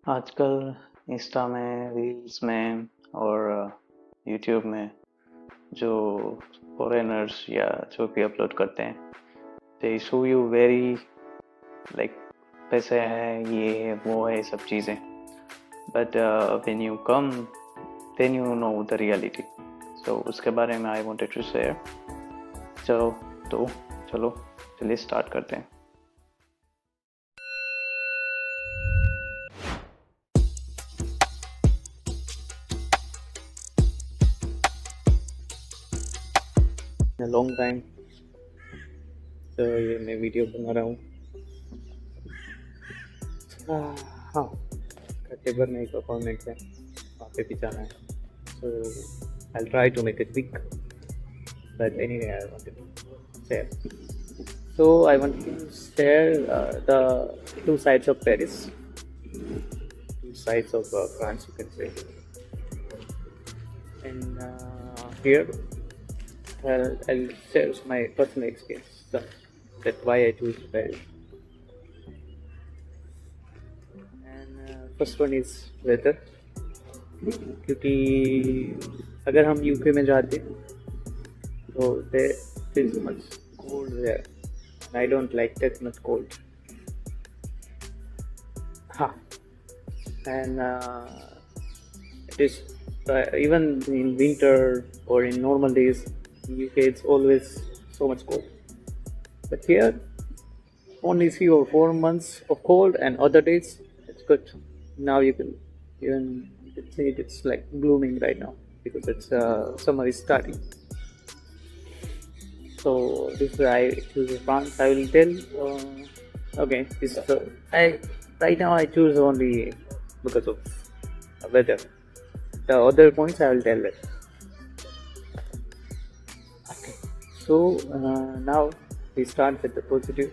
आजकल इंस्टा में, रील्स में और यूट्यूब में जो फॉरेनर्स या जो भी अपलोड करते हैं, they show you very like पैसे है, ये है, वो है, सब चीज़ें। But when you come then you know the reality. So उसके बारे में आई वांटेड टू शेयर। चलो तो चलो चलिए स्टार्ट करते हैं। लॉन्ग टाइम तो ये मैं वीडियो बना रहा हूँ। हाँ, कटेबर में एक अपॉइंटमेंट है, वहाँ पे भी जाना है। So I try to make it quick, but anyway I want to share. So I want to share the two sides of Paris, two sides of France, you can say. And here I'll share my personal experience, that why I choose Paris. And first one is weather, क्योंकि अगर हम UK में जाते so there is much cold there. I don't like that much cold. And it is even in winter or in normal days in UK it's always so much cold. But here only 3 or 4 months of cold, and other days it's good. Now you can see it's like blooming right now because it's summer is starting. So this is I choose France. I will tell. Okay, this is I right now I choose only because of weather. The other points I will tell later. Okay. So now we start with the positive.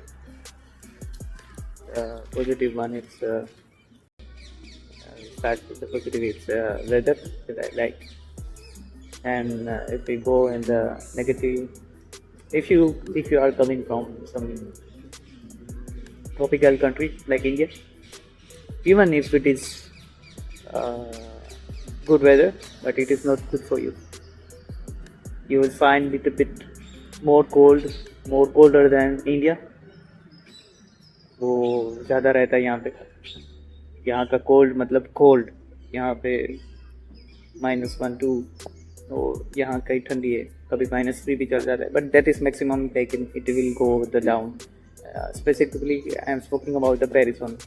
Positive one is start with the positive. It's weather that I like, and if we go in the negative. If you are coming from some tropical country like India, even if it is good weather, but it is not good for you. You will find little bit more colder than India. वो ज़्यादा रहता है यहाँ पे। यहाँ का cold मतलब cold, यहाँ पे -1 2, और यहाँ कहीं ठंडी है, कभी -3 भी चल जाता है, but that is maximum taken, it will go the down. Specifically I am speaking about the Paris one.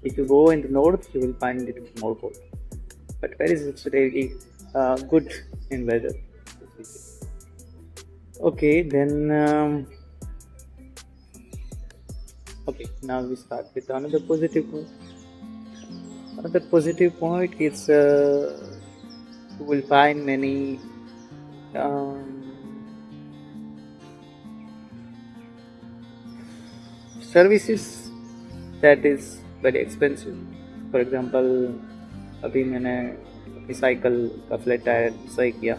If you go in the north you will find it more cold, but Paris is really good in weather. Okay, then okay, now we start with another positive point. Another positive point is you will find many services that is very expensive. For example, अभी मैंने अपनी cycle का flat tyre सही किया,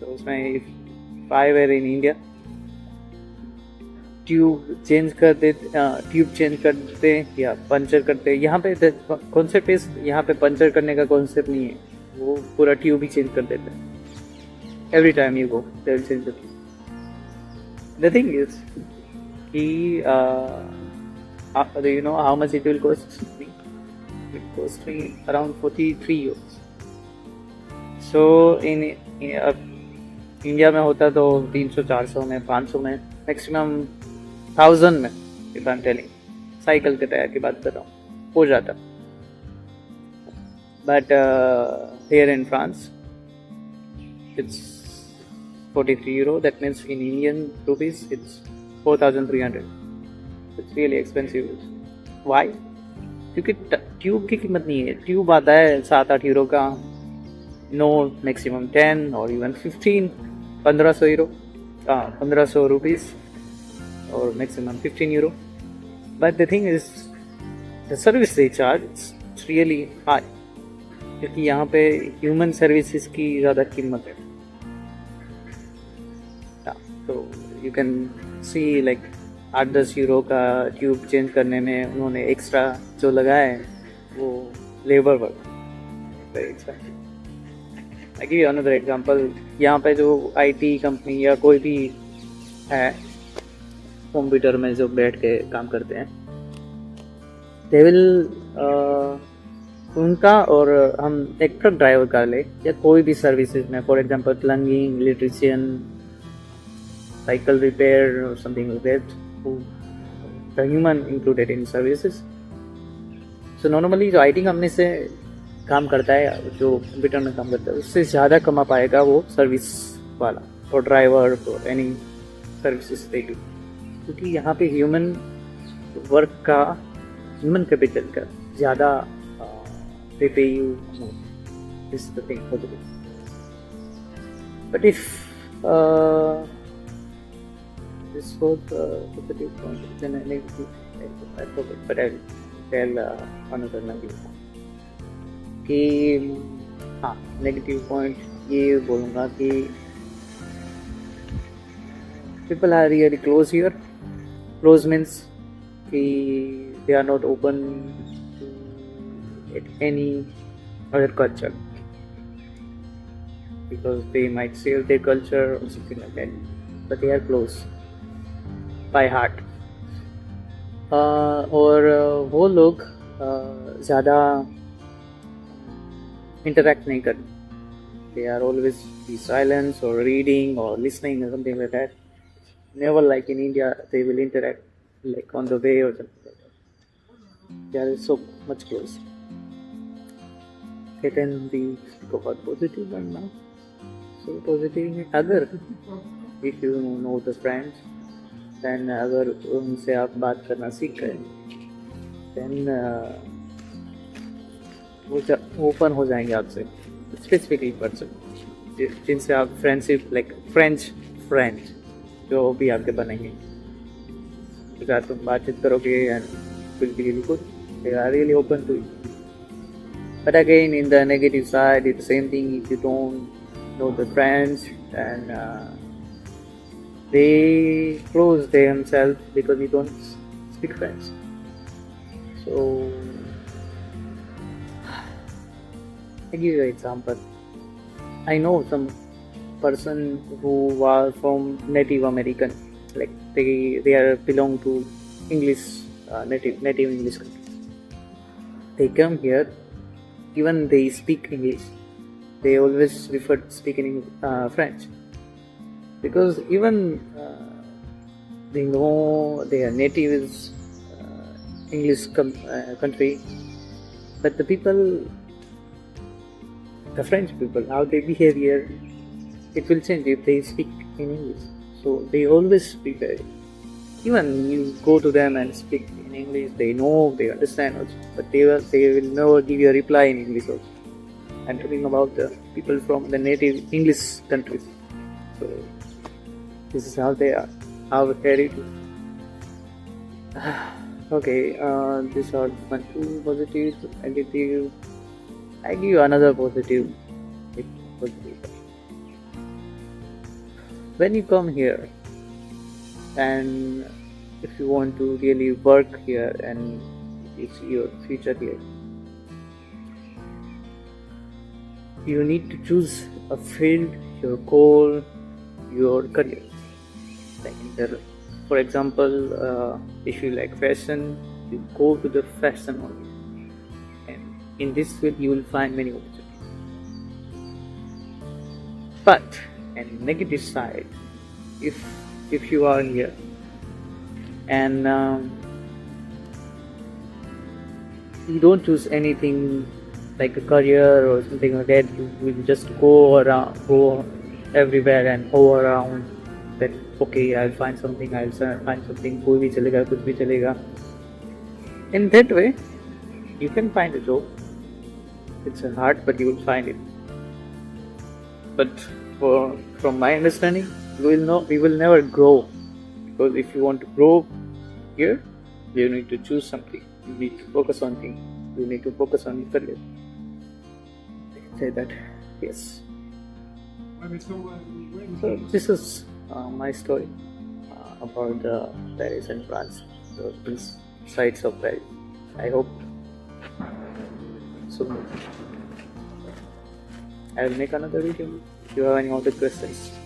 तो उसमें if I were in India, tube change करते या पंचर करते. यहाँ पे कॉन्सेप्ट इस, यहाँ पे पंचर करने का कॉन्सेप्ट नहीं है, वो पूरा ट्यूब ही चेंज कर देते हैं. Every time you go they will change the tube. The thing is कि do you know how much it will cost me? It cost me around 43 euros. So in India में होता तो 300-400 में, 500 में, maximum 1000 में, if I am telling, cycle के tyre की बात कर रहा हूँ, हो जाता. But here in France it's 43 euro. That means in Indian rupees it's 4300. It's really expensive. Why? क्योंकि ट्यूब की कीमत नहीं है. ट्यूब आता है 7-8 यूरो का, नो मैक्सिमम 10 और इवन 15, 1500 यूरो, 1500 रुपीज़, और maximum 15 euro. But the thing is the service they charge it's really high, क्योंकि यहाँ पे ह्यूमन सर्विसेज की ज़्यादा कीमत है. तो you can see like 8-10 euro का ट्यूब चेंज करने में उन्होंने एक्स्ट्रा जो लगाया है वो labour work very expensive. I give you another example. यहाँ पे जो आईटी कंपनी या कोई भी है कंप्यूटर में जो बैठ के काम करते हैं, दे विल उनका और हम एक ट्रक ड्राइवर का ले या कोई भी सर्विसेज में, for example plumbing, electrician, cycle repair और something like that, the human included in services. So normally जो आईटी कंपनी से काम करता है, जो कंप्यूटर में काम करता है, उससे ज़्यादा कमा पाएगा वो सर्विस वाला, और ड्राइवर और एनी सर्विसेज दे डू, क्योंकि यहाँ पे ह्यूमन वर्क का, ह्यूमन कैपिटल का ज़्यादा they pay you more. This is the thing for the day. But if this was positive point, then I forgot, but I'll tell another negative point. कि हाँ, negative point ये बोलूँगा कि people are really close here. Close means कि they are not open at any other culture, because they might share their culture or something like that, but they are close by heart. और वो लोग ज़्यादा interact नहीं करते. They are always be silent or reading or listening or something like that. Never like in India, they will interact like on the way or something like that. They are so much close. Can be speak about positive one now. So positive है, अगर if you know the friends, then अगर उनसे आप बात करना सीख गए, then वो ओपन हो जाएंगे आपसे. स्पेसिफिकली पर्सन जिनसे आप फ्रेंडशिप लाइक फ्रेंच फ्रेंड जो भी आपके बनेंगे, अगर तुम बातचीत करोगे and will be really good, they are really open to you. But again, in the negative side, it's the same thing. If you don't know the friends, and they close themselves because you don't speak French. So, I give you an example. I know some person who are from Native American, like they are belong to English native English country. They come here. Even they speak English, they always prefer speaking French, because even they know their native is English country, but the people, the French people, how they behave here, it will change if they speak in English. So they always prepare. Even you go to them and speak in English, they know, they understand also, but they will never give you a reply in English also. I'm talking about the people from the native English countries. So this is how they are, how very good. Okay, these are my two positives. I give you another positive. When you come here, and if you want to really work here and it's your future here, you need to choose a field, your goal, your career. Like for example, if you like fashion, you go to the fashion only, and in this field you will find many opportunities. But on the negative side, if you are here and you don't choose anything like a career or something like that, you will just go everywhere and go around that, okay, I'll find something, कोई भी चलेगा, कुछ भी चलेगा. In that way, you can find a job. It's hard, but you will find it. But from my understanding, we will never grow, because if you want to grow here, you need to choose something. You need to focus on things. You need to focus on your career. Say that, yes. So this is my story about Paris and France, these sides of Paris. I hope So I will make another video if you have any other questions.